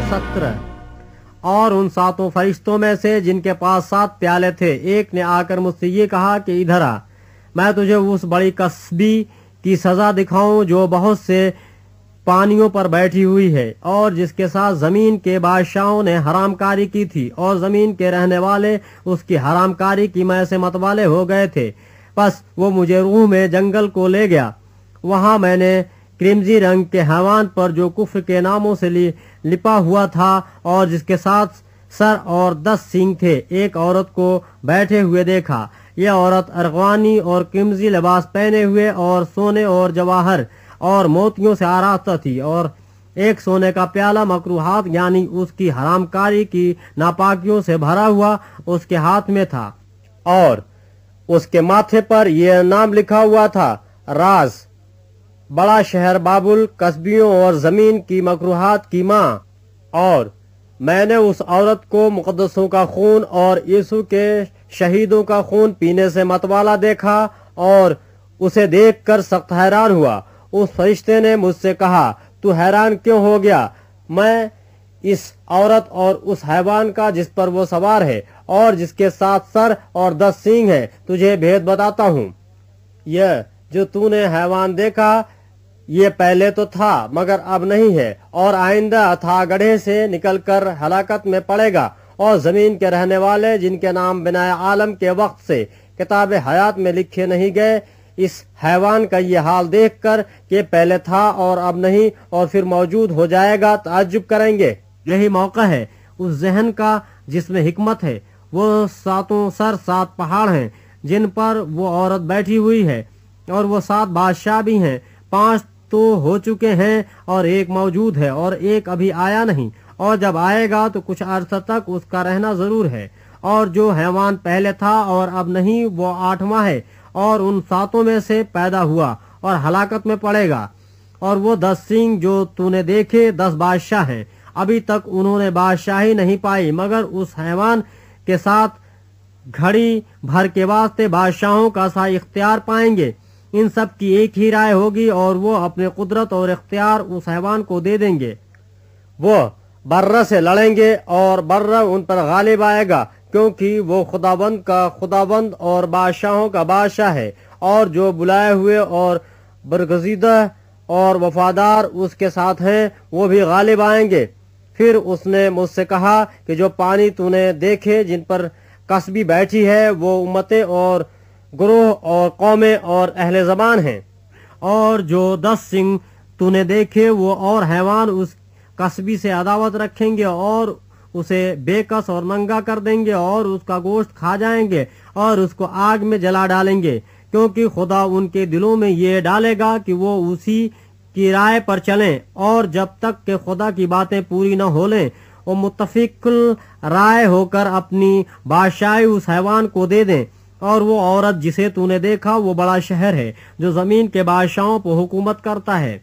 17 اور ان 7 فرشتوں میں سے جن کے پاس 7 پیالے تھے ایک نے آ کر مجھ سے یہ کہا کہ ادھر آ، میں تجھے اس بڑی کسبی کی سزا دکھاؤں جو بہت سے پانیوں پر بیٹھی ہوئی ہے اور جس کے ساتھ زمین کے بادشاہوں نے حرام کاری کی تھی اور زمین کے رہنے والے اس کی حرام کاری کی میں سے متوالے ہو گئے تھے۔ پس وہ مجھے روح میں جنگل کو لے گیا، وہاں میں نے کرمزی رنگ کے حیوان پر جو کفر کے ناموں سے لپا ہوا تھا اور جس کے ساتھ سر اور 10 سینگ تھے ایک عورت کو بیٹھے ہوئے دیکھا۔ یہ عورت ارغوانی اور قمزی لباس پہنے ہوئے اور سونے اور جواہر اور موتیوں سے آراستہ تھی، اور ایک سونے کا پیالہ مکروہات یعنی اس کی حرام کاری کی ناپاکیوں سے بھرا ہوا اس کے ہاتھ میں تھا، اور اس کے ماتھے پر یہ نام لکھا ہوا تھا، راز، بڑا شہر بابل، کسبیوں اور زمین کی مکروہات کی ماں۔ اور میں نے اس عورت کو مقدسوں کا خون اور یسوع کے شہیدوں کا خون پینے سے متوالا دیکھا اور اسے دیکھ کر سخت حیران ہوا۔ اس فرشتے نے مجھ سے کہا، تو حیران کیوں ہو گیا؟ میں اس عورت اور اس حیوان کا جس پر وہ سوار ہے اور جس کے 7 سر اور 10 سینگ ہیں تجھے بھید بتاتا ہوں۔ یہ جو تو نے حیوان دیکھا یہ پہلے تو تھا مگر اب نہیں ہے، اور آئندہ اتھا گڑھے سے نکل کر ہلاکت میں پڑے گا، اور زمین کے رہنے والے جن کے نام بنائے عالم کے وقت سے کتاب حیات میں لکھے نہیں گئے اس حیوان کا یہ حال دیکھ کر کہ پہلے تھا اور اب نہیں اور پھر موجود ہو جائے گا تعجب کریں گے۔ یہی موقع ہے اس ذہن کا جس میں حکمت ہے۔ وہ 7 سر 7 پہاڑ ہیں جن پر وہ عورت بیٹھی ہوئی ہے، اور وہ 7 بادشاہ بھی ہیں، 5 تو ہو چکے ہیں اور ایک موجود ہے اور ایک ابھی آیا نہیں، اور جب آئے گا تو کچھ عرصہ تک اس کا رہنا ضرور ہے۔ اور جو حیوان پہلے تھا اور اب نہیں وہ 8واں ہے، اور ان 7 میں سے پیدا ہوا اور ہلاکت میں پڑے گا۔ اور وہ 10 سینگ جو تو نے دیکھے 10 بادشاہ ہیں، ابھی تک انہوں نے بادشاہی نہیں پائی مگر اس حیوان کے ساتھ گھڑی بھر کے واسطے بادشاہوں کا سا اختیار پائیں گے۔ ان سب کی ایک ہی رائے ہوگی اور وہ اپنے قدرت اور اختیار اس حیوان کو دے دیں گے۔ وہ برہ سے لڑیں گے اور برہ ان پر غالب آئے گا، کیونکہ وہ خداوند کا خداوند اور بادشاہوں کا بادشاہ ہے، اور جو بلائے ہوئے اور برگزیدہ اور وفادار اس کے ساتھ ہیں وہ بھی غالب آئیں گے۔ پھر اس نے مجھ سے کہا کہ جو پانی تو نے دیکھے جن پر کسبی بیٹھی ہے وہ امتیں اور گروہ اور قومیں اور اہل زبان ہیں، اور جو 10 سنگ تو نے دیکھے وہ اور حیوان اس کسبی سے عداوت رکھیں گے اور اسے بے کس اور ننگا کر دیں گے اور اس کا گوشت کھا جائیں گے اور اس کو آگ میں جلا ڈالیں گے، کیونکہ خدا ان کے دلوں میں یہ ڈالے گا کہ وہ اسی کی رائے پر چلیں، اور جب تک کہ خدا کی باتیں پوری نہ ہو لیں وہ متفق رائے ہو کر اپنی بادشاہی اس حیوان کو دے دیں۔ اور وہ عورت جسے تو نے دیکھا وہ بڑا شہر ہے جو زمین کے بادشاہوں پر حکومت کرتا ہے۔